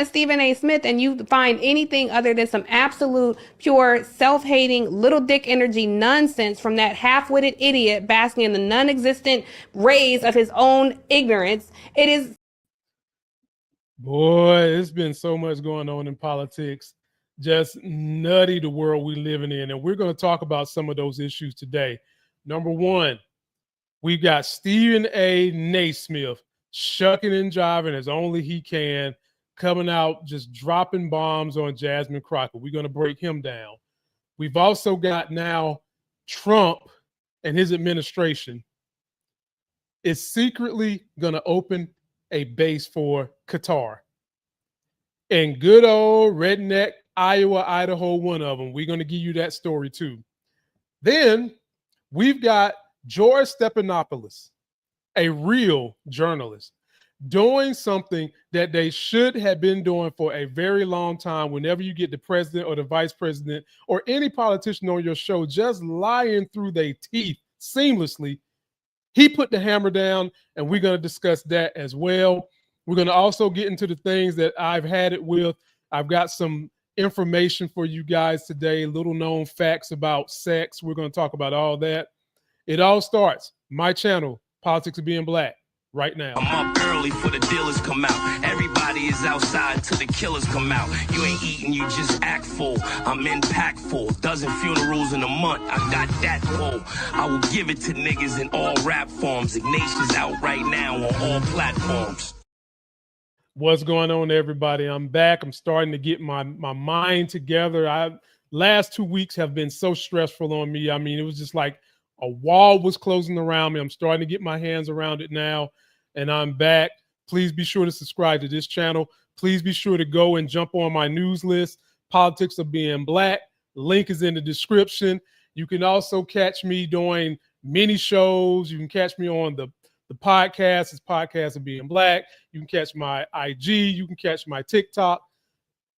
Stephen A. Smith and you find anything other than some absolute pure self-hating little dick energy nonsense from that half-witted idiot basking in the non-existent rays of his own ignorance, it is. Boy, it's been so much going on in politics. Just nutty the world we're living in. And we're going to talk about some of those issues today. Number one, we've got Stephen A. Naismith shucking and jiving as only he can, coming out just dropping bombs on Jasmine Crockett. We're going to break him down. We've also got now Trump and his administration is secretly going to open a base for Qatar. And good old redneck Iowa, Idaho, one of them. We're going to give you that story too. Then we've got George Stephanopoulos, a real journalist, doing something that they should have been doing for a very long time. Whenever you get the president or the vice president or any politician on your show just lying through their teeth seamlessly, he put the hammer down, and we're going to discuss that as well. We're going to also get into the things that I've had it with. I've got some information for you guys today, little known facts about sex. We're going to talk about all that. It all starts, my channel, Politics of Being Black, right now. I'm up early for the dealers come out. Everybody is outside till the killers come out. You ain't eating, you just act full. I'm impactful. Dozen funerals in a month. I got that pull. I will give it to niggas in all rap forms. Ignatius out right now on all platforms. What's going on, everybody? I'm back. I'm starting to get my mind together. Last 2 weeks have been so stressful on me. I mean, it was just like a wall was closing around me. I'm starting to get my hands around it now, and I'm back. Please be sure to subscribe to this channel. Please be sure to go and jump on my news list, Politics of Being Black. Link is in the description. You can also catch me doing mini shows. You can catch me on the podcast. It's Podcast of Being Black. You can catch my IG. You can catch my TikTok.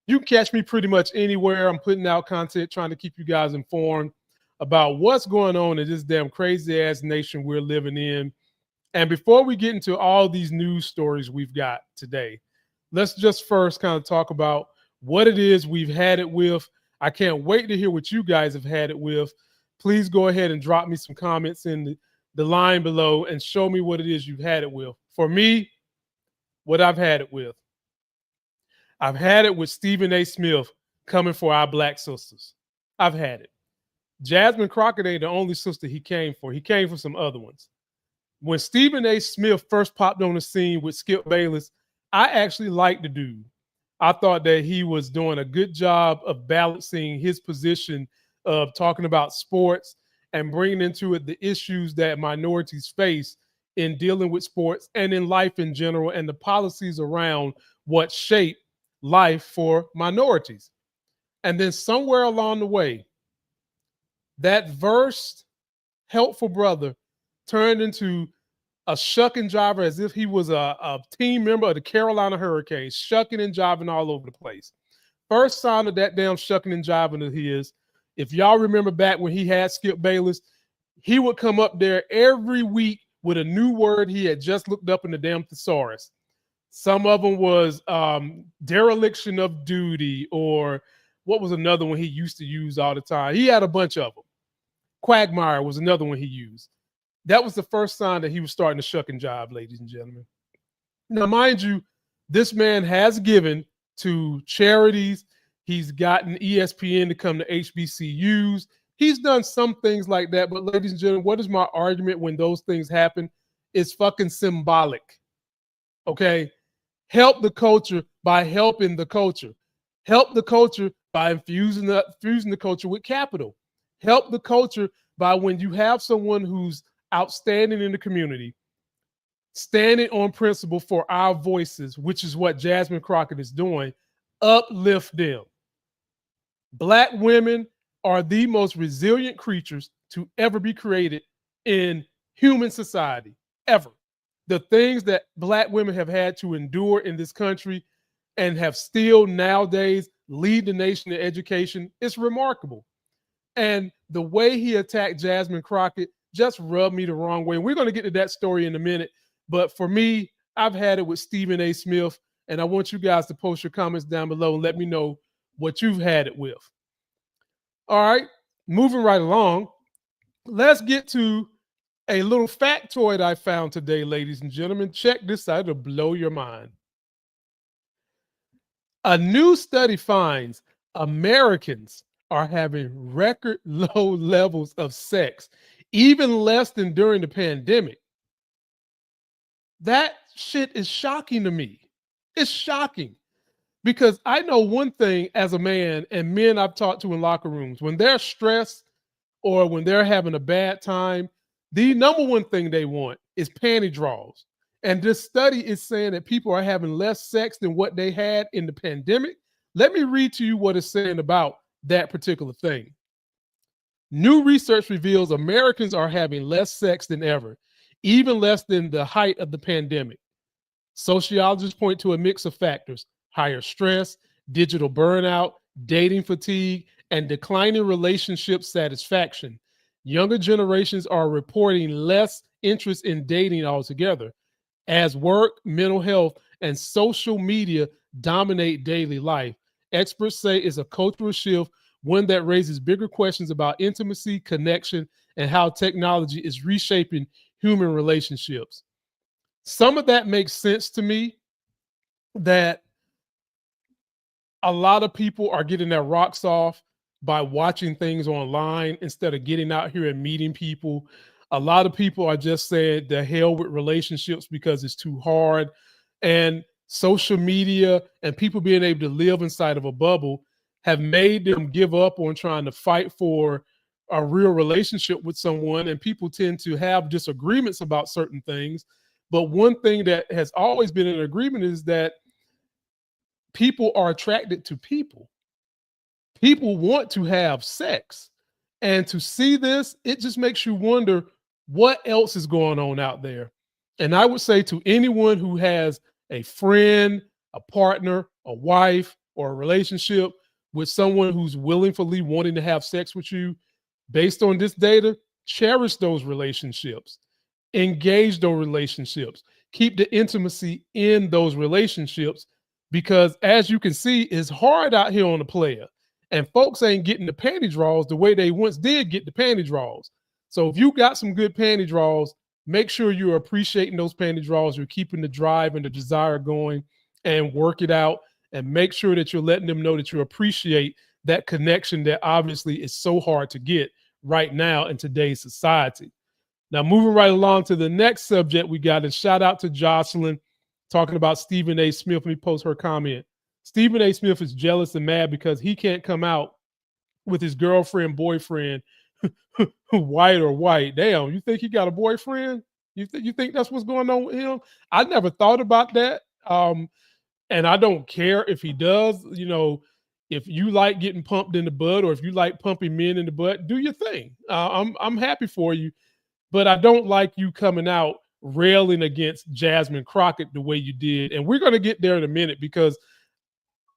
You can catch me pretty much anywhere. I'm putting out content, trying to keep you guys informed about what's going on in this damn crazy ass nation we're living in. And before we get into all these news stories we've got today, let's just first kind of talk about what it is we've had it with. I can't wait to hear what you guys have had it with. Please go ahead and drop me some comments in the line below and show me what it is you've had it with. For me, what I've had it with. I've had it with Stephen A. Smith coming for our black sisters. I've had it. Jasmine Crockett ain't the only sister he came for. He came for some other ones. When Stephen A. Smith first popped on the scene with Skip Bayless, I actually liked the dude. I thought that he was doing a good job of balancing his position of talking about sports and bringing into it the issues that minorities face in dealing with sports and in life in general, and the policies around what shape life for minorities. And then somewhere along the way, that versed, helpful brother turned into a shucking jiver as if he was a team member of the Carolina Hurricanes, shucking and jiving all over the place. First sign of that damn shucking and jiving of his, if y'all remember back when he had Skip Bayless, he would come up there every week with a new word he had just looked up in the damn thesaurus. Some of them was dereliction of duty, or what was another one he used to use all the time? He had a bunch of them. Quagmire was another one he used. That was the first sign that he was starting to shuck and jive, ladies and gentlemen. Now, mind you, this man has given to charities. He's gotten ESPN to come to HBCUs. He's done some things like that. But ladies and gentlemen, what is my argument when those things happen? It's fucking symbolic. Okay? Help the culture by helping the culture. Help the culture by infusing the culture with capital. Help the culture by when you have someone who's outstanding in the community, standing on principle for our voices, which is what Jasmine Crockett is doing, uplift them. Black women are the most resilient creatures to ever be created in human society, ever. The things that Black women have had to endure in this country and have still nowadays lead the nation in education is remarkable. And the way he attacked Jasmine Crockett just rubbed me the wrong way. We're going to get to that story in a minute. But for me, I've had it with Stephen A. Smith, And I want you guys to post your comments down below and let me know what you've had it with. All right, moving right along. Let's get to a little factoid I found today, ladies and gentlemen. Check this out, it'll blow your mind. A new study finds Americans are having record low levels of sex, even less than during the pandemic. That shit is shocking to me. It's shocking because I know one thing as a man, and men I've talked to in locker rooms, when they're stressed or when they're having a bad time, the number one thing they want is panty draws. And this study is saying that people are having less sex than what they had in the pandemic. Let me read to you what it's saying about that particular thing. New research reveals Americans are having less sex than ever, even less than the height of the pandemic. Sociologists point to a mix of factors: higher stress, digital burnout, dating fatigue, and declining relationship satisfaction. Younger generations are reporting less interest in dating altogether, as work, mental health, and social media dominate daily life. Experts say it's a cultural shift, one that raises bigger questions about intimacy, connection, and how technology is reshaping human relationships. Some of that makes sense to me, that a lot of people are getting their rocks off by watching things online instead of getting out here and meeting people. A lot of people are just saying the hell with relationships because it's too hard. And social media and people being able to live inside of a bubble have made them give up on trying to fight for a real relationship with someone. And people tend to have disagreements about certain things. But one thing that has always been an agreement is that people are attracted to people. People want to have sex. And to see this, it just makes you wonder what else is going on out there. And I would say to anyone who has a friend, a partner, a wife, or a relationship with someone who's willingly wanting to have sex with you, based on this data, cherish those relationships, engage those relationships, keep the intimacy in those relationships, because as you can see, it's hard out here on the player. And folks ain't getting the panty draws the way they once did get the panty draws. So if you got some good panty draws, make sure you're appreciating those panty draws. You're keeping the drive and the desire going, and work it out, and make sure that you're letting them know that you appreciate that connection that obviously is so hard to get right now in today's society. Now, moving right along to the next subject we got, and shout out to Jocelyn talking about Stephen A. Smith. Let me post her comment. Stephen A. Smith is jealous and mad because he can't come out with his girlfriend, boyfriend, white or white. Damn, you think he got a boyfriend? You think that's what's going on with him? I never thought about that. And I don't care if he does. You know, if you like getting pumped in the butt, or if you like pumping men in the butt, do your thing. I'm happy for you, but I don't like you coming out railing against Jasmine Crockett the way you did. And we're going to get there in a minute, because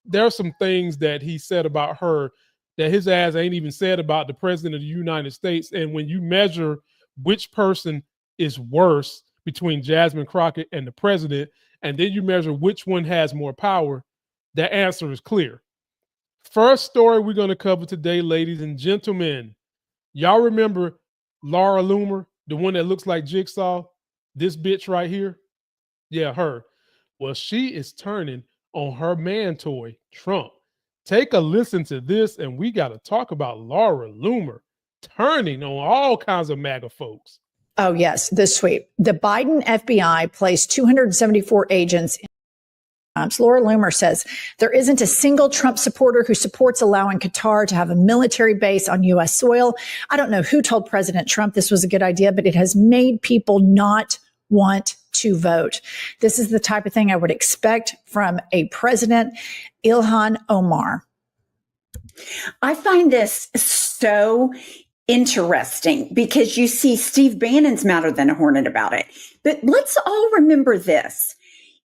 there are some things that he said about her that his ass ain't even said about the president of the United States. And when you measure which person is worse between Jasmine Crockett and the president, and then you measure which one has more power, the answer is clear. First story we're going to cover today, ladies and gentlemen. Y'all remember Laura Loomer, the one that looks like Jigsaw? This bitch right here? Yeah, her. Well, she is turning on her man toy, Trump. Take a listen to this, and we got to talk about Laura Loomer turning on all kinds of MAGA folks. Oh, yes, this sweep. The Biden FBI placed 274 agents in. Laura Loomer says there isn't a single Trump supporter who supports allowing Qatar to have a military base on U.S. soil. I don't know who told President Trump this was a good idea, but it has made people not want to vote. This is the type of thing I would expect from a president. Ilhan Omar. I find this so interesting because you see Steve Bannon's madder than a hornet about it. But let's all remember this.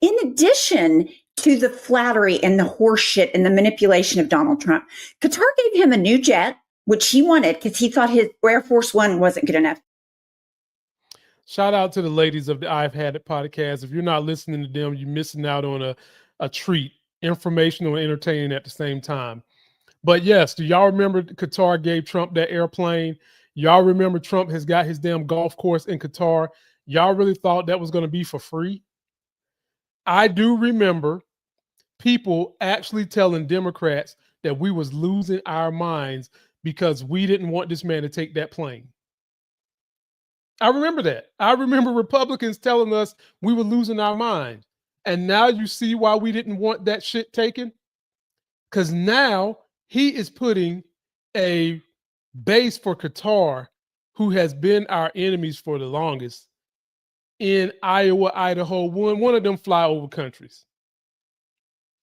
In addition to the flattery and the horseshit and the manipulation of Donald Trump, Qatar gave him a new jet, which he wanted because he thought his Air Force One wasn't good enough. Shout out to the ladies of the I've Had It podcast. If you're not listening to them, you're missing out on a treat, informational and entertaining at the same time. But yes, do y'all remember Qatar gave Trump that airplane? Y'all remember Trump has got his damn golf course in Qatar? Y'all really thought that was going to be for free? I do remember people actually telling Democrats that we was losing our minds because we didn't want this man to take that plane. I remember that. I remember Republicans telling us we were losing our minds. And now you see why we didn't want that shit taken? Because now he is putting a base for Qatar, who has been our enemies for the longest, in Iowa, Idaho, one of them flyover countries.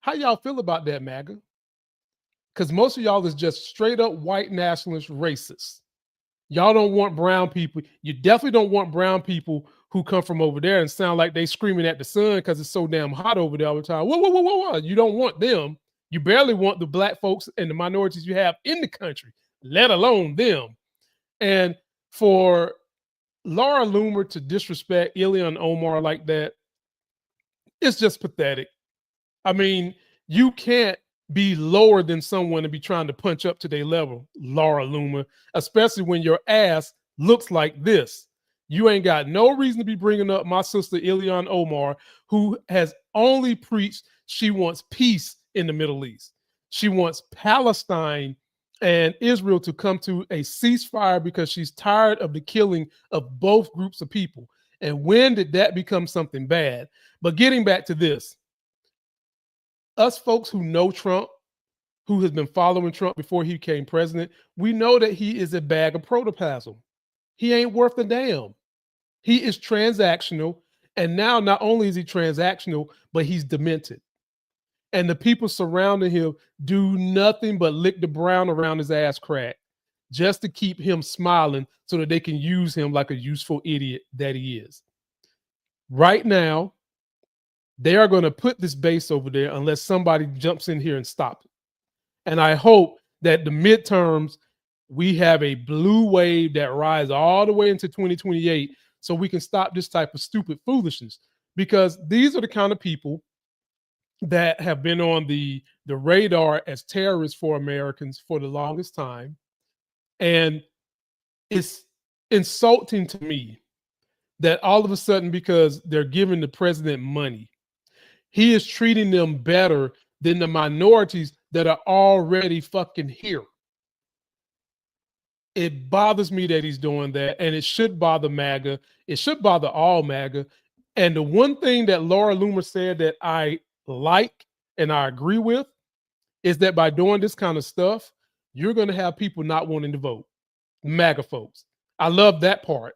How y'all feel about that, MAGA? Because most of y'all is just straight up white nationalist racists. Y'all don't want brown people. You definitely don't want brown people who come from over there and sound like they screaming at the sun because it's so damn hot over there all the time. Whoa, whoa, whoa, whoa, whoa. You don't want them. You barely want the black folks and the minorities you have in the country, let alone them. And for Laura Loomer to disrespect Ilhan Omar like that, it's just pathetic. I mean, you can't be lower than someone and be trying to punch up to their level, Laura Loomer, especially when your ass looks like this. You ain't got no reason to be bringing up my sister Ilhan Omar, who has only preached she wants peace in the Middle East. She wants Palestine and Israel to come to a ceasefire because she's tired of the killing of both groups of people. And when did that become something bad? But getting back to this, us folks who know Trump, who has been following Trump before he became president, we know that he is a bag of protoplasm. He ain't worth a damn. He is transactional. And now not only is he transactional, but he's demented. And the people surrounding him do nothing but lick the brown around his ass crack just to keep him smiling so that they can use him like a useful idiot that he is. Right now, they are going to put this base over there unless somebody jumps in here and stops it. And I hope that the midterms, we have a blue wave that rises all the way into 2028 so we can stop this type of stupid foolishness. Because these are the kind of people that have been on the radar as terrorists for Americans for the longest time. And it's insulting to me that all of a sudden, because they're giving the president money, he is treating them better than the minorities that are already fucking here. It bothers me that he's doing that, and it should bother MAGA. It should bother all MAGA. And the one thing that Laura Loomer said that I like and I agree with is that by doing this kind of stuff, you're going to have people not wanting to vote, MAGA folks. I love that part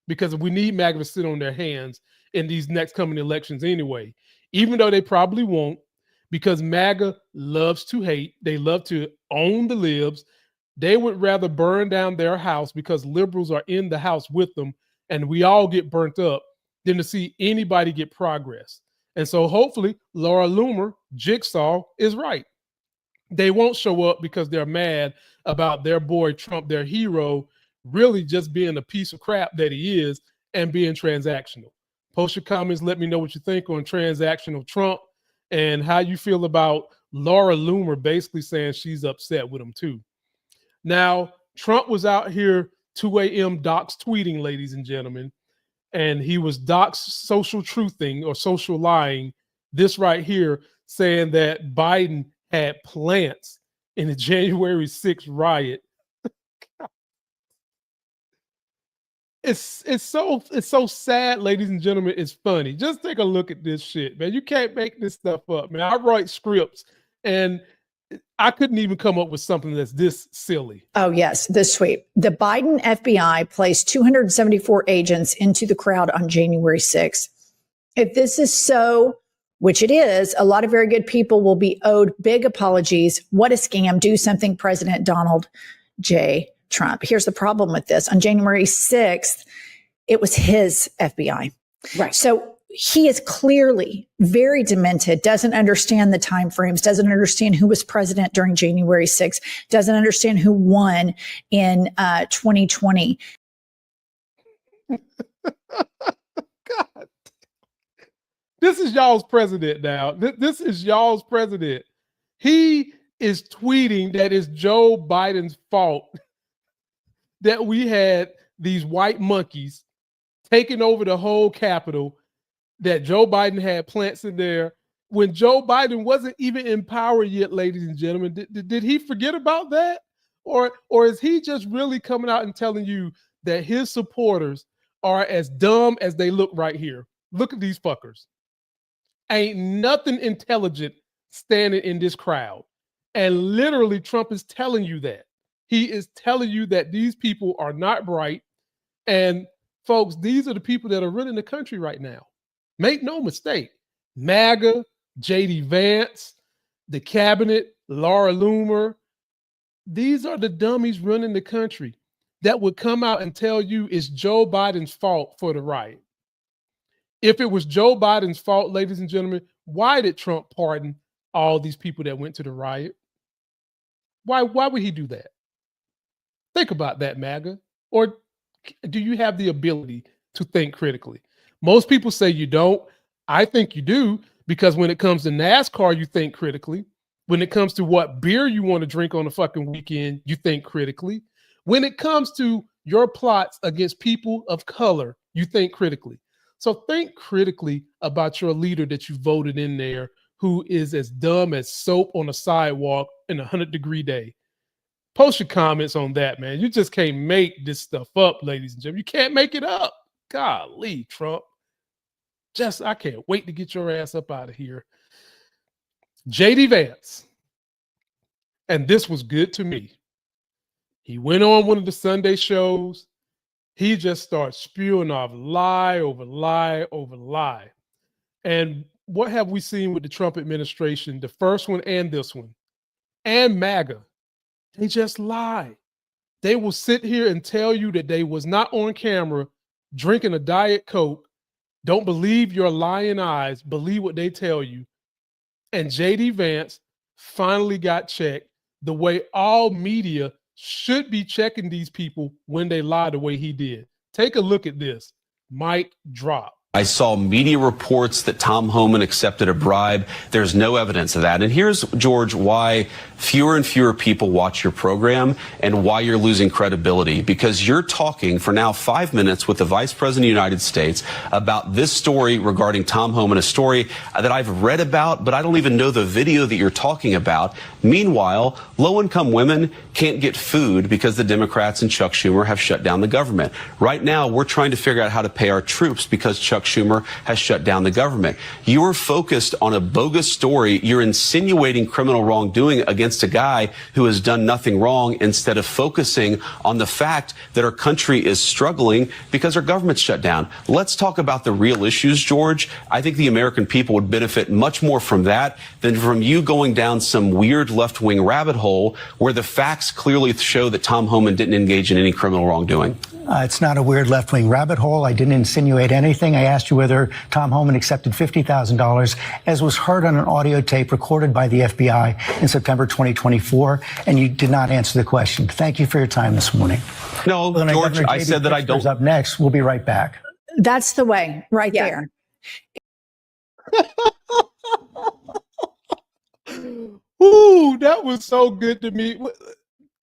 because we need MAGA to sit on their hands in these next coming elections anyway, even though they probably won't, because MAGA loves to hate. They love to own the libs. They would rather burn down their house because liberals are in the house with them and we all get burnt up than to see anybody get progress. And so hopefully Laura Loomer, Jigsaw, is right. They won't show up because they're mad about their boy Trump, their hero, really just being a piece of crap that he is and being transactional. Post your comments. Let me know what you think on transactional Trump and how you feel about Laura Loomer basically saying she's upset with him too. Now, Trump was out here 2 a.m. dox tweeting, ladies and gentlemen, and he was dox social truthing or social lying this right here, saying that Biden had plants in the January 6th riot. It's so sad, ladies and gentlemen. It's funny. Just take a look at this shit, man. You can't make this stuff up, man. I write scripts and I couldn't even come up with something that's this silly. Oh, yes, this sweep. The Biden FBI placed 274 agents into the crowd on January 6th. If this is so, which it is, a lot of very good people will be owed big apologies. What a scam. Do something, President Donald J. Trump. Here's the problem with this. On January 6th, it was his FBI. Right. So he is clearly very demented, doesn't understand the timeframes, doesn't understand who was president during January 6th, doesn't understand who won in 2020. God. This is y'all's president now. This is y'all's president. He is tweeting that it's Joe Biden's fault that we had these white monkeys taking over the whole Capitol, that Joe Biden had plants in there when Joe Biden wasn't even in power yet, ladies and gentlemen. Did he forget about that? Or is he just really coming out and telling you that his supporters are as dumb as they look right here? Look at these fuckers. Ain't nothing intelligent standing in this crowd. And literally Trump is telling you that. He is telling you that these people are not bright. And folks, these are the people that are running the country right now. Make no mistake. MAGA, JD Vance, the cabinet, Laura Loomer. These are the dummies running the country that would come out and tell you it's Joe Biden's fault for the riot. If it was Joe Biden's fault, ladies and gentlemen, why did Trump pardon all these people that went to the riot? Why would he do that? Think about that, MAGA. Or do you have the ability to think critically? Most people say you don't. I think you do, because when it comes to NASCAR, you think critically. When it comes to what beer you want to drink on a fucking weekend, you think critically. When it comes to your plots against people of color, you think critically. So think critically about your leader that you voted in there, who is as dumb as soap on a sidewalk in a 100-degree day. Post your comments on that, man. You just can't make this stuff up, ladies and gentlemen. You can't make it up. Golly, Trump. I can't wait to get your ass up out of here. JD Vance. And this was good to me. He went on one of the Sunday shows. He just starts spewing off lie over lie over lie. And what have we seen with the Trump administration, the first one and this one, and MAGA? They just lie. They will sit here and tell you that they was not on camera drinking a Diet Coke. Don't believe your lying eyes. Believe what they tell you. And JD Vance finally got checked the way all media should be checking these people when they lie the way he did. Take a look at this. Mic drop. I saw media reports that Tom Homan accepted a bribe. There's no evidence of that. And here's, George, why fewer and fewer people watch your program and why you're losing credibility. Because you're talking for now 5 minutes with the Vice President of the United States about this story regarding Tom Homan, a story that I've read about, but I don't even know the video that you're talking about. Meanwhile, low-income women can't get food because the Democrats and Chuck Schumer have shut down the government. Right now, we're trying to figure out how to pay our troops because Chuck Schumer has shut down the government. You are focused on a bogus story. You're insinuating criminal wrongdoing against a guy who has done nothing wrong instead of focusing on the fact that our country is struggling because our government's shut down. Let's talk about the real issues, George. I think the American people would benefit much more from that than from you going down some weird left-wing rabbit hole where the facts clearly show that Tom Homan didn't engage in any criminal wrongdoing. It's not a weird left-wing rabbit hole. I didn't insinuate anything. I asked you whether Tom Homan accepted $50,000, as was heard on an audio tape recorded by the FBI in September 2024, and you did not answer the question. Thank you for your time this morning. No, George, I said that I don't. Up next, we'll be right back. That's the way, right there. Ooh, that was so good to me.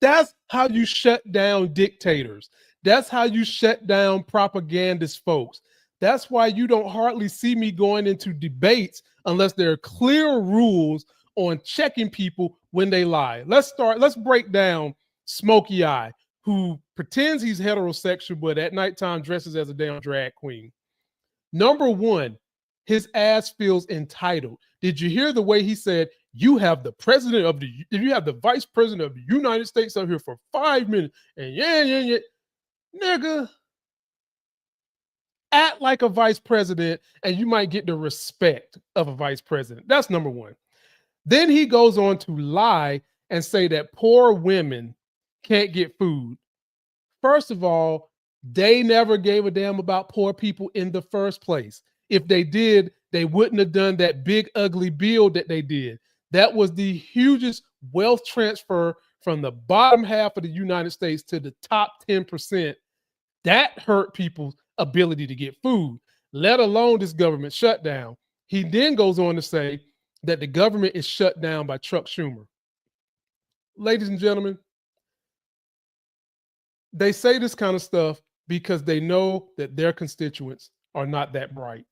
That's how you shut down dictators. That's how you shut down propagandist folks. That's why you don't hardly see me going into debates unless there are clear rules on checking people when they lie. Let's break down Smokey Eye, who pretends he's heterosexual, but at nighttime dresses as a damn drag queen. Number one, his ass feels entitled. Did you hear the way he said, you have the vice president of the United States up here for 5 minutes, and yeah. Nigga, act like a vice president and you might get the respect of a vice president. That's number one. Then he goes on to lie and say that poor women can't get food. First of all, they never gave a damn about poor people in the first place. If they did, they wouldn't have done that big ugly bill that they did. That was the hugest wealth transfer from the bottom half of the United States to the top 10%. That hurt people's ability to get food, let alone this government shutdown. He then goes on to say that the government is shut down by Chuck Schumer. Ladies and gentlemen, they say this kind of stuff because they know that their constituents are not that bright.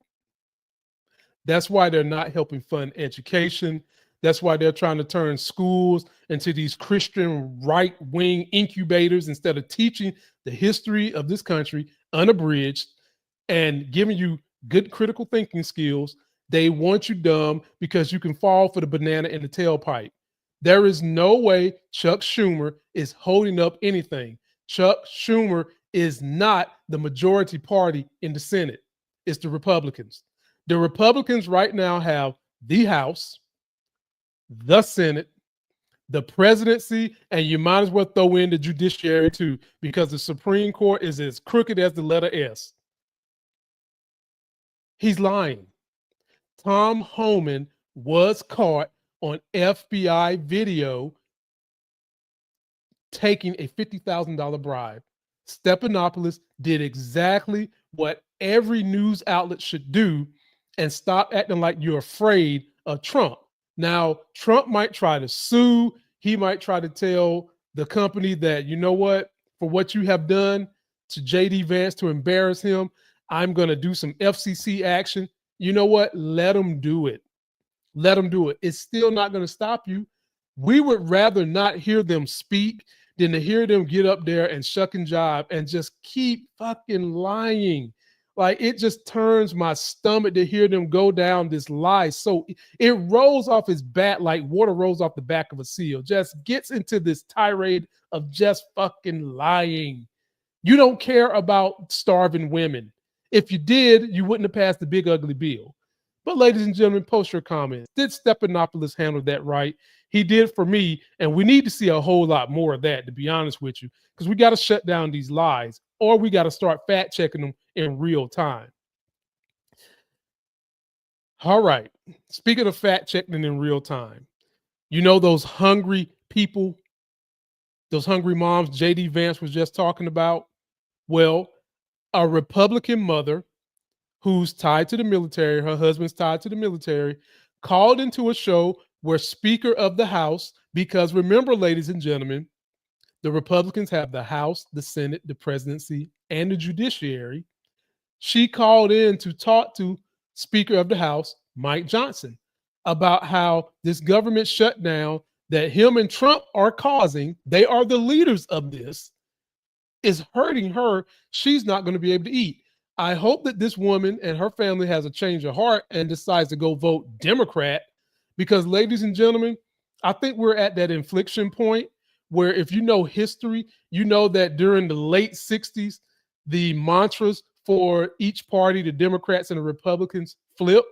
That's why they're not helping fund education. That's why they're trying to turn schools into these Christian right-wing incubators instead of teaching the history of this country unabridged and giving you good critical thinking skills. They want you dumb because you can fall for the banana in the tailpipe. There is no way Chuck Schumer is holding up anything. Chuck Schumer is not the majority party in the Senate. It's the Republicans. The Republicans right now have the House, the Senate, the presidency, and you might as well throw in the judiciary too, because the Supreme Court is as crooked as the letter S. He's lying. Tom Homan was caught on FBI video taking a $50,000 bribe. Stephanopoulos did exactly what every news outlet should do and stop acting like you're afraid of Trump. Now, Trump might try to sue. He might try to tell the company that, you know what, for what you have done to JD Vance to embarrass him, I'm going to do some FCC action. You know what? Let him do it. Let them do it. It's still not going to stop you. We would rather not hear them speak than to hear them get up there and shuck and jive and just keep fucking lying. Like, it just turns my stomach to hear them go down this lie. So it rolls off his back like water rolls off the back of a seal. Just gets into this tirade of just fucking lying. You don't care about starving women. If you did, you wouldn't have passed the big ugly bill. But ladies and gentlemen, post your comments. Did Stephanopoulos handle that right? He did for me, and we need to see a whole lot more of that, to be honest with you, because we got to shut down these lies, or we got to start fact checking them in real time. All right. Speaking of fact checking in real time, you know those hungry people, those hungry moms JD Vance was just talking about? Well, a Republican mother who's tied to the military, her husband's tied to the military, called into a show where Speaker of the House, because remember, ladies and gentlemen, the Republicans have the House, the Senate, the presidency, and the judiciary. She called in to talk to Speaker of the House, Mike Johnson, about how this government shutdown that him and Trump are causing, they are the leaders of this, is hurting her. She's not going to be able to eat. I hope that this woman and her family has a change of heart and decides to go vote Democrat, because, ladies and gentlemen, I think we're at that inflection point where, if you know history, you know that during the late 60s, the mantras for each party, the Democrats and the Republicans, flipped,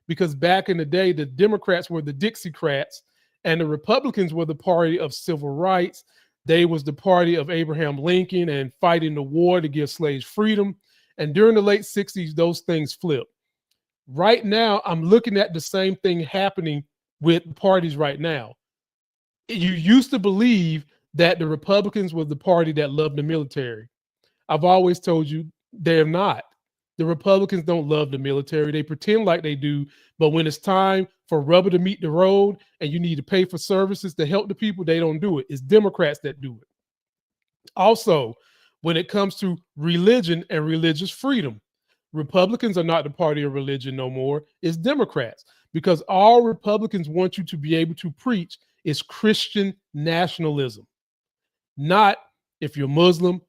because back in the day, the Democrats were the Dixiecrats and the Republicans were the party of civil rights. They was the party of Abraham Lincoln and fighting the war to give slaves freedom. And during the late 60s, those things flipped. Right now, I'm looking at the same thing happening with parties right now. You used to believe that the Republicans were the party that loved the military. I've always told you they're not. The Republicans don't love the military. They pretend like they do, but when it's time for rubber to meet the road and you need to pay for services to help the people, they don't do it. It's Democrats that do it. Also, when it comes to religion and religious freedom, Republicans are not the party of religion no more. It's Democrats, because all Republicans want you to be able to preach is Christian nationalism. Not, if you're Muslim,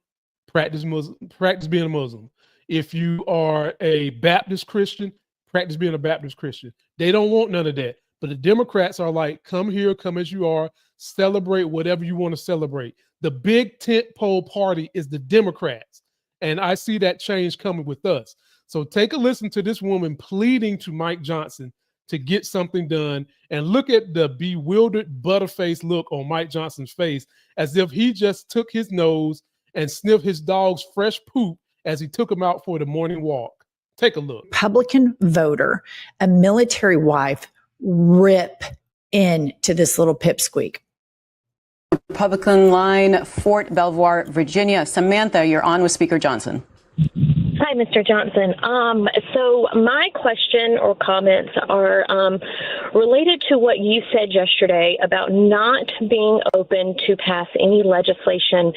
practice being a Muslim. If you are a Baptist Christian, practice being a Baptist Christian. They don't want none of that. But the Democrats are like, come here, come as you are, celebrate whatever you want to celebrate. The big tentpole party is the Democrats. And I see that change coming with us. So take a listen to this woman pleading to Mike Johnson to get something done, and look at the bewildered butterface look on Mike Johnson's face, as if he just took his nose and sniffed his dog's fresh poop as he took him out for the morning walk. Take a look. Republican voter, a military wife, rip into this little pipsqueak. Republican line, Fort Belvoir, Virginia. Samantha, you're on with Speaker Johnson. Hi, Hi, Mr. Johnson. So my question or comments are related to what you said yesterday about not being open to pass any legislation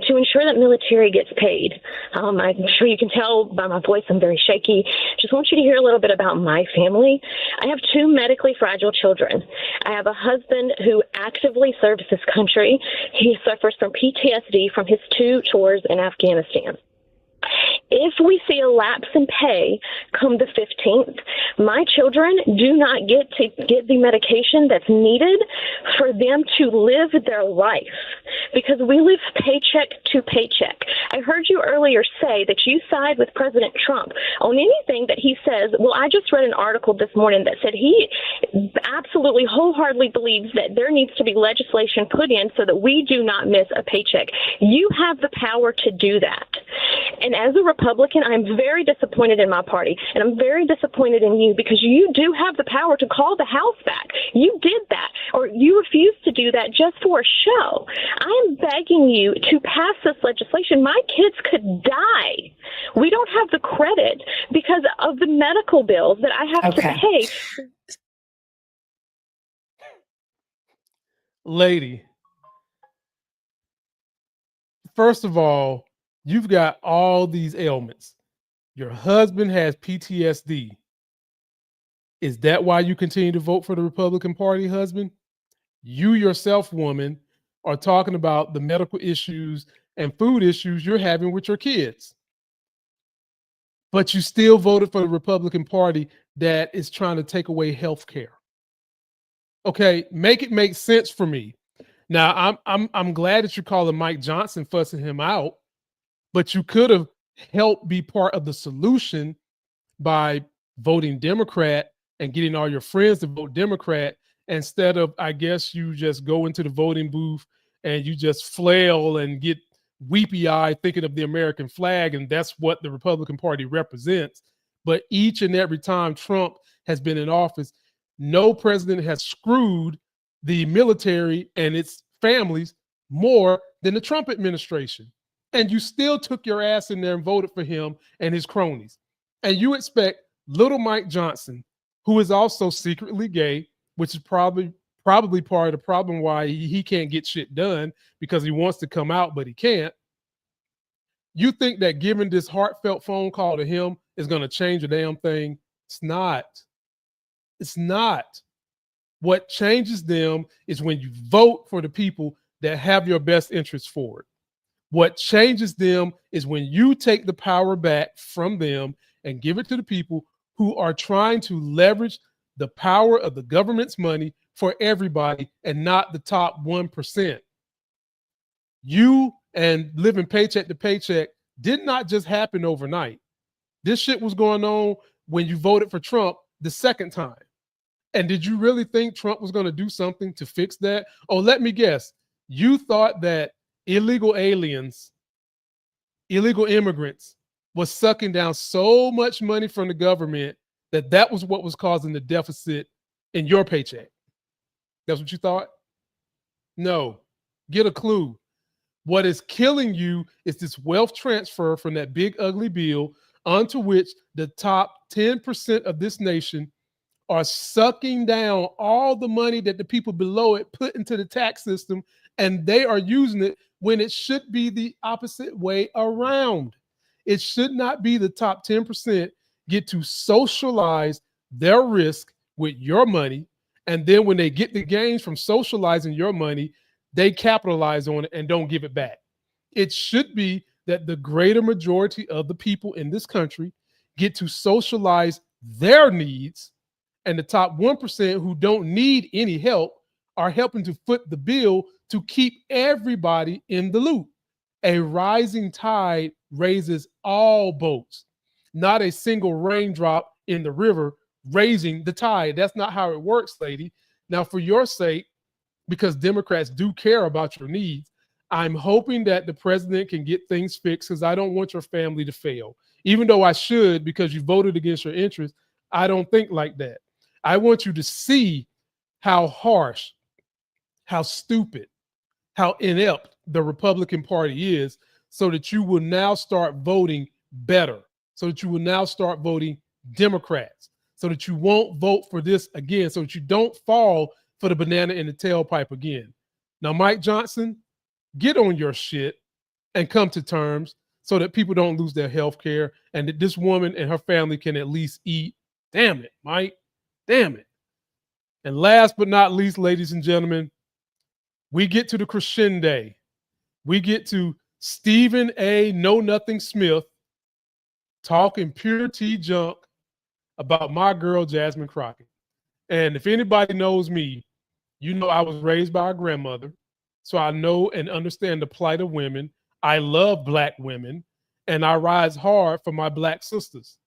to ensure that military gets paid. I'm sure you can tell by my voice I'm very shaky. Just want you to hear a little bit about my family. I have 2 medically fragile children. I have a husband who actively serves this country. He suffers from PTSD from his 2 tours in Afghanistan. If we see a lapse in pay come the 15th, my children do not get to get the medication that's needed for them to live their life because we live paycheck to paycheck. I heard you earlier say that you side with President Trump on anything that he says. Well, I just read an article this morning that said he absolutely wholeheartedly believes that there needs to be legislation put in so that we do not miss a paycheck. You have the power to do that. And as a Republican, I'm very disappointed in my party, and I'm very disappointed in you because you do have the power to call the House back. You did that, or you refused to do that just for a show. I am begging you to pass this legislation. My kids could die. We don't have the credit because of the medical bills that I have to pay. Lady, first of all, you've got all these ailments. Your husband has PTSD. Is that why you continue to vote for the Republican Party, husband? You yourself, woman, are talking about the medical issues and food issues you're having with your kids. But you still voted for the Republican Party that is trying to take away health care. Okay, make it make sense for me. Now, I'm glad that you're calling Mike Johnson, fussing him out, but you could have helped be part of the solution by voting Democrat and getting all your friends to vote Democrat instead of, I guess, you just go into the voting booth and you just flail and get weepy-eyed thinking of the American flag, and that's what the Republican Party represents. But each and every time Trump has been in office, no president has screwed the military and its families more than the Trump administration. And you still took your ass in there and voted for him and his cronies. And you expect little Mike Johnson, who is also secretly gay, which is probably part of the problem why he can't get shit done, because he wants to come out, but he can't. You think that giving this heartfelt phone call to him is going to change a damn thing? It's not. It's not. What changes them is when you vote for the people that have your best interests forward. What changes them is when you take the power back from them and give it to the people who are trying to leverage the power of the government's money for everybody and not the top 1%. You and living paycheck to paycheck did not just happen overnight. This shit was going on when you voted for Trump the second time. And did you really think Trump was going to do something to fix that? Oh, let me guess. You thought that illegal aliens, illegal immigrants was sucking down so much money from the government that was what was causing the deficit in your paycheck. That's what you thought? No. Get a clue. What is killing you is this wealth transfer from that big ugly bill onto which the top 10% of this nation are sucking down all the money that the people below it put into the tax system, and they are using it when it should be the opposite way around. It should not be the top 10% get to socialize their risk with your money, and then when they get the gains from socializing your money, they capitalize on it and don't give it back. It should be that the greater majority of the people in this country get to socialize their needs, and the top 1% who don't need any help are helping to foot the bill to keep everybody in the loop. A rising tide raises all boats, not a single raindrop in the river raising the tide. That's not how it works, lady. Now, for your sake, because Democrats do care about your needs, I'm hoping that the president can get things fixed, because I don't want your family to fail. Even though I should, because you voted against your interests, I don't think like that. I want you to see how harsh, how stupid, how inept the Republican Party is, so that you will now start voting better. so that you will now start voting Democrats, so that you won't vote for this again, so that you don't fall for the banana in the tailpipe again. Now, Mike Johnson, get on your shit and come to terms so that people don't lose their health care and that this woman and her family can at least eat. Damn it, Mike. Damn it. And last but not least, ladies and gentlemen, we get to the crescendo. We get to Stephen A. Know Nothing Smith talking pure tea junk about my girl, Jasmine Crockett. And if anybody knows me, you know I was raised by a grandmother, so I know and understand the plight of women. I love Black women, and I rise hard for my Black sisters.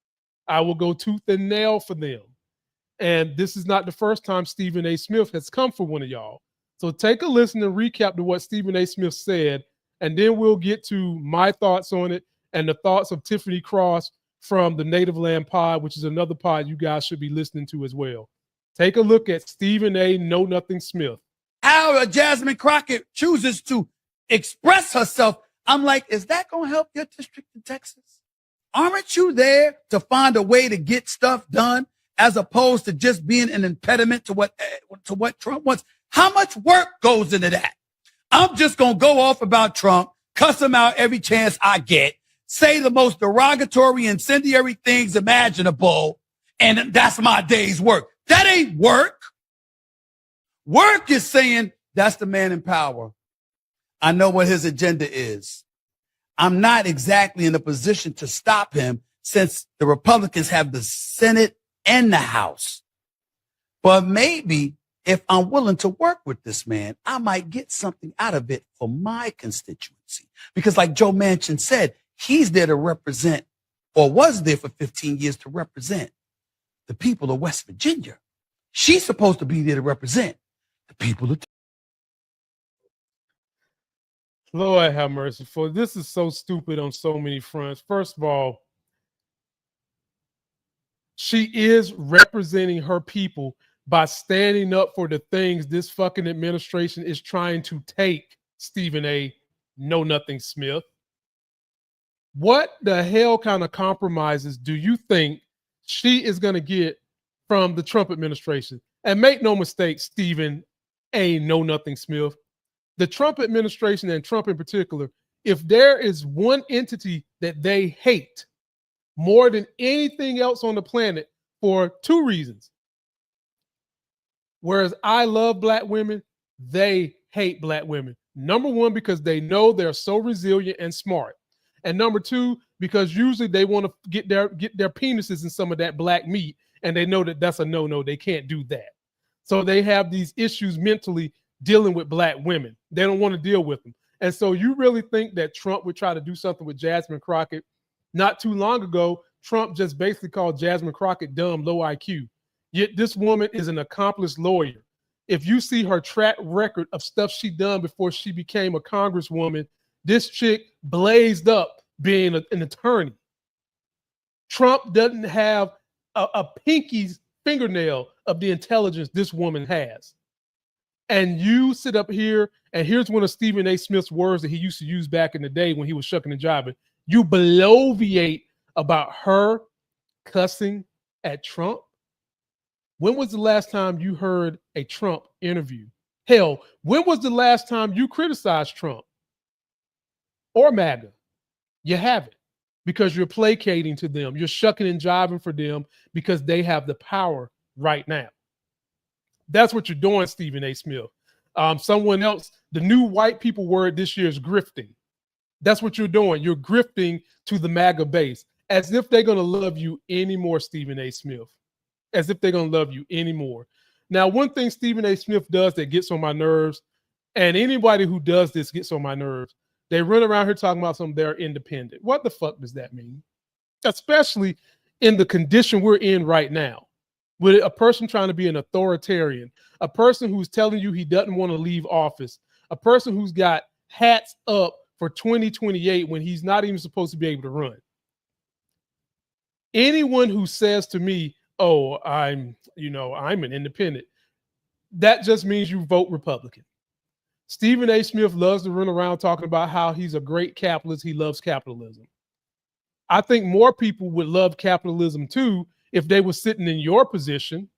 I will go tooth and nail for them. And this is not the first time Stephen A. Smith has come for one of y'all. So take a listen and recap to what Stephen A. Smith said, and then we'll get to my thoughts on it and the thoughts of Tiffany Cross from the Native Land Pod, which is another pod you guys should be listening to as well. Take a look at Stephen A. Know Nothing Smith. How Jasmine Crockett chooses to express herself, I'm like, is that going to help your district in Texas? Aren't you there to find a way to get stuff done as opposed to just being an impediment to what Trump wants? How much work goes into that? I'm just going to go off about Trump, cuss him out every chance I get, say the most derogatory, incendiary things imaginable, and that's my day's work. That ain't work. Work is saying that's the man in power. I know what his agenda is. I'm not exactly in a position to stop him since the Republicans have the Senate and the House. But maybe if I'm willing to work with this man, I might get something out of it for my constituency. Because like Joe Manchin said, he's there to represent, or was there for 15 years to represent, the people of West Virginia. She's supposed to be there to represent the people of Lord have mercy. For this is so stupid on so many fronts. First of all, she is representing her people by standing up for the things this fucking administration is trying to take Stephen A. Know Nothing Smith. What the hell kind of compromises do you think she is going to get from the Trump administration? And make no mistake, Stephen A. Know Nothing Smith, the Trump administration and Trump in particular, if there is one entity that they hate more than anything else on the planet for two reasons. Whereas I love Black women, they hate Black women. Number one, because they know they're so resilient and smart. And number two, because usually they want to get their penises in some of that Black meat, and they know that that's a no-no. They can't do that. So they have these issues mentally dealing with Black women. They don't want to deal with them. And so you really think that Trump would try to do something with Jasmine Crockett? Not too long ago, Trump just basically called Jasmine Crockett dumb, low IQ. Yet this woman is an accomplished lawyer. If you see her track record of stuff she done before she became a congresswoman, this chick blazed up being an attorney. Trump doesn't have a pinky's fingernail of the intelligence this woman has. And you sit up here, and here's one of Stephen A. Smith's words that he used to use back in the day when he was shucking and jiving. You bloviate about her cussing at Trump. When was the last time you heard a Trump interview? Hell, when was the last time you criticized Trump or MAGA? You haven't, because you're placating to them. You're shucking and jiving for them because they have the power right now. That's what you're doing, Stephen A. Smith. Someone else, the new white people word this year is grifting. That's what you're doing. You're grifting to the MAGA base as if they're going to love you anymore, Stephen A. Smith. As if they're going to love you anymore. Now, one thing Stephen A. Smith does that gets on my nerves, and anybody who does this gets on my nerves, they run around here talking about something they're independent. What the fuck does that mean? Especially in the condition we're in right now, with a person trying to be an authoritarian, a person who's telling you he doesn't want to leave office, a person who's got hats up for 2028 when he's not even supposed to be able to run. Anyone who says to me, oh, I'm an independent, that just means you vote Republican. Stephen A. Smith loves to run around talking about how he's a great capitalist. He loves capitalism. I think more people would love capitalism too if they were sitting in your position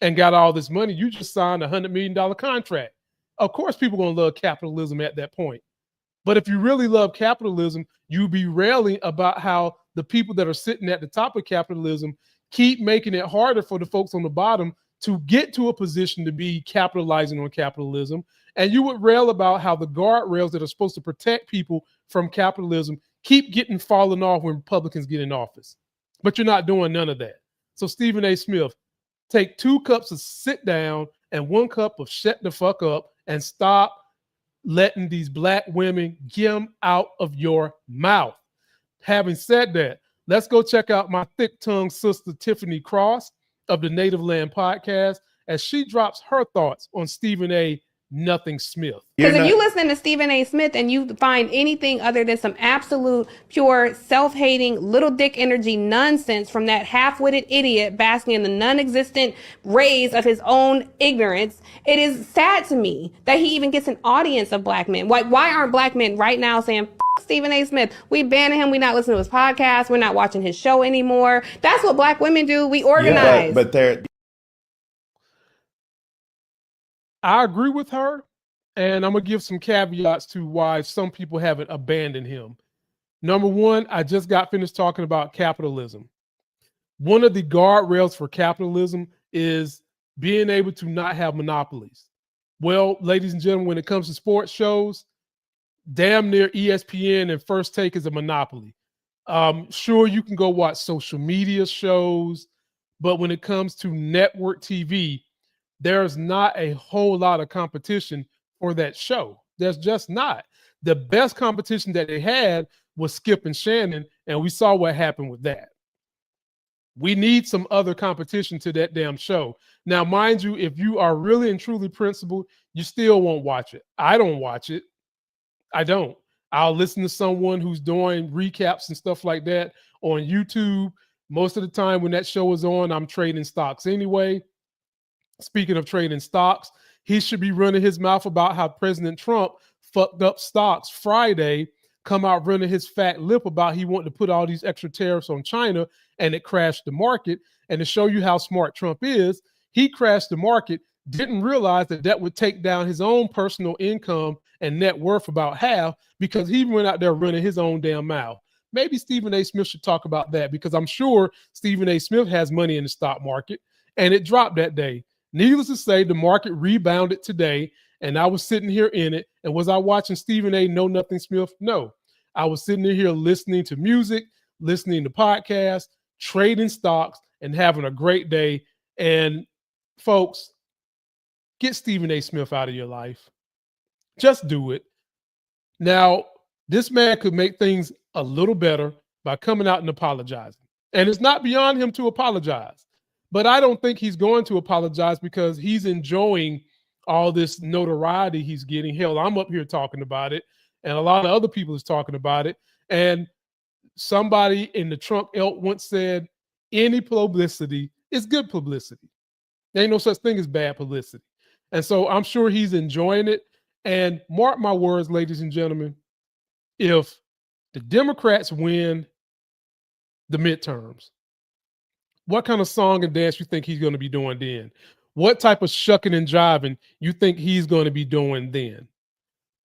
and got all this money. You just signed a $100 million contract. Of course, people are going to love capitalism at that point. But if you really love capitalism, you be railing about how the people that are sitting at the top of capitalism keep making it harder for the folks on the bottom to get to a position to be capitalizing on capitalism. And you would rail about how the guardrails that are supposed to protect people from capitalism keep getting fallen off when Republicans get in office. But you're not doing none of that. So Stephen A. Smith, take 2 cups of sit down and 1 cup of shut the fuck up and stop letting these black women get them out of your mouth. Having said that, let's go check out my thick-tongued sister, Tiffany Cross of the Native Land Podcast, as she drops her thoughts on Stephen A. Nothing Smith. Because if you listen to Stephen A. Smith and you find anything other than some absolute, pure, self-hating, little dick energy nonsense from that half-witted idiot basking in the non-existent rays of his own ignorance, it is sad to me that he even gets an audience of black men. Why aren't black men right now saying, F Stephen A. Smith, we banning him, we not listening to his podcast, we're not watching his show anymore? That's what black women do. We organize. Yeah, but they're... I agree with her, and I'm going to give some caveats to why some people haven't abandoned him. Number one, I just got finished talking about capitalism. One of the guardrails for capitalism is being able to not have monopolies. Well, ladies and gentlemen, when it comes to sports shows, damn near ESPN and First Take is a monopoly. Sure, you can go watch social media shows, but when it comes to network TV, there's not a whole lot of competition for that show. There's just not. The best competition that they had was Skip and Shannon, and we saw what happened with that. We need some other competition to that damn show. Now, mind you, if you are really and truly principled, you still won't watch it. I don't watch it. I don't. I'll listen to someone who's doing recaps and stuff like that on YouTube. Most of the time when that show is on, I'm trading stocks anyway. Speaking of trading stocks, he should be running his mouth about how President Trump fucked up stocks Friday, come out running his fat lip about he wanted to put all these extra tariffs on China and it crashed the market. And to show you how smart Trump is, he crashed the market, didn't realize that that would take down his own personal income and net worth about half because he went out there running his own damn mouth. Maybe Stephen A. Smith should talk about that because I'm sure Stephen A. Smith has money in the stock market and it dropped that day. Needless to say, the market rebounded today, and I was sitting here in it. And was I watching Stephen A. Know Nothing Smith? No. I was sitting here listening to music, listening to podcasts, trading stocks, and having a great day. And folks, get Stephen A. Smith out of your life. Just do it. Now, this man could make things a little better by coming out and apologizing. And it's not beyond him to apologize. But I don't think he's going to apologize because he's enjoying all this notoriety he's getting. Hell, I'm up here talking about it, and a lot of other people is talking about it. And somebody in the Trump ilk once said, any publicity is good publicity. There ain't no such thing as bad publicity. And so I'm sure he's enjoying it. And mark my words, ladies and gentlemen, if the Democrats win the midterms, what kind of song and dance you think he's going to be doing then? What type of shucking and jiving you think he's going to be doing then?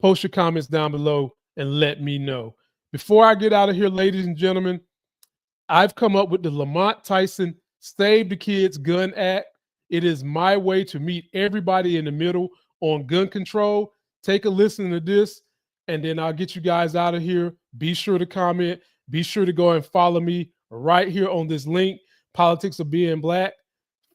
Post your comments down below and let me know. Before I get out of here, ladies and gentlemen, I've come up with the Lamont Tyson Save the Kids Gun Act. It is my way to meet everybody in the middle on gun control. Take a listen to this, and then I'll get you guys out of here. Be sure to comment. Be sure to go and follow me right here on this link. Politics of Being Black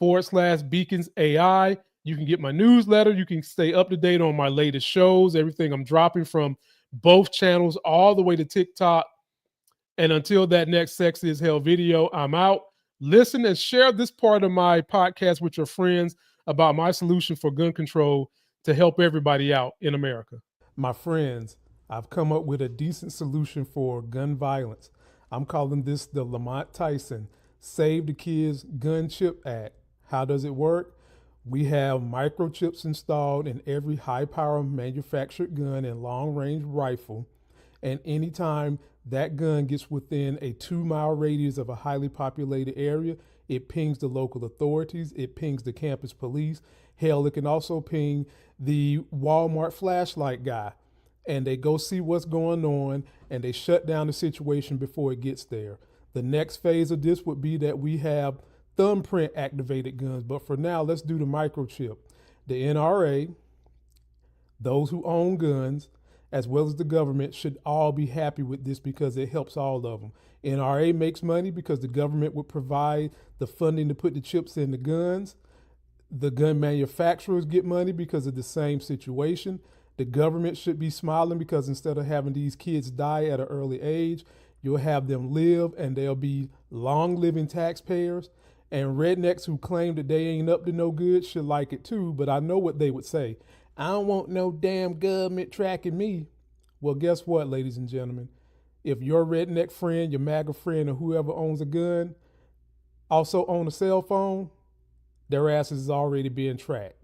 /Beacons AI. You can get my newsletter. You can stay up to date on my latest shows, everything I'm dropping from both channels all the way to TikTok. And until that next Sexy as Hell video, I'm out. Listen and share this part of my podcast with your friends about my solution for gun control to help everybody out in America. My friends, I've come up with a decent solution for gun violence. I'm calling this the Lamont Tyson Save the Kids Gun Chip Act. How does it work? We have microchips installed in every high-power manufactured gun and long-range rifle. And anytime that gun gets within a 2-mile radius of a highly populated area, it pings the local authorities, it pings the campus police. Hell, it can also ping the Walmart flashlight guy. And they go see what's going on and they shut down the situation before it gets there. The next phase of this would be that we have thumbprint activated guns. But for now, let's do the microchip. The NRA, those who own guns, as well as the government, should all be happy with this because it helps all of them. NRA makes money because the government would provide the funding to put the chips in the guns. The gun manufacturers get money because of the same situation. The government should be smiling because instead of having these kids die at an early age, you'll have them live and they'll be long living taxpayers. And rednecks who claim that they ain't up to no good should like it too, but I know what they would say. I don't want no damn government tracking me. Well, guess what, ladies and gentlemen? If your redneck friend, your MAGA friend, or whoever owns a gun also own a cell phone, their asses is already being tracked.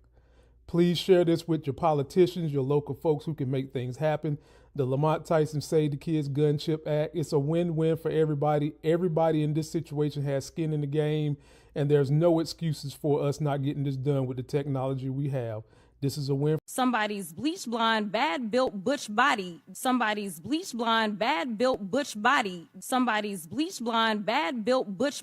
Please share this with your politicians, your local folks who can make things happen. The Lamont Tyson Save the Kids Gun Chip Act, it's a win-win for everybody. Everybody in this situation has skin in the game, and there's no excuses for us not getting this done with the technology we have. This is a win. Somebody's bleach blonde, bad built butch body. Somebody's bleach blonde, bad built butch body. Somebody's bleach blonde, bad built butch body.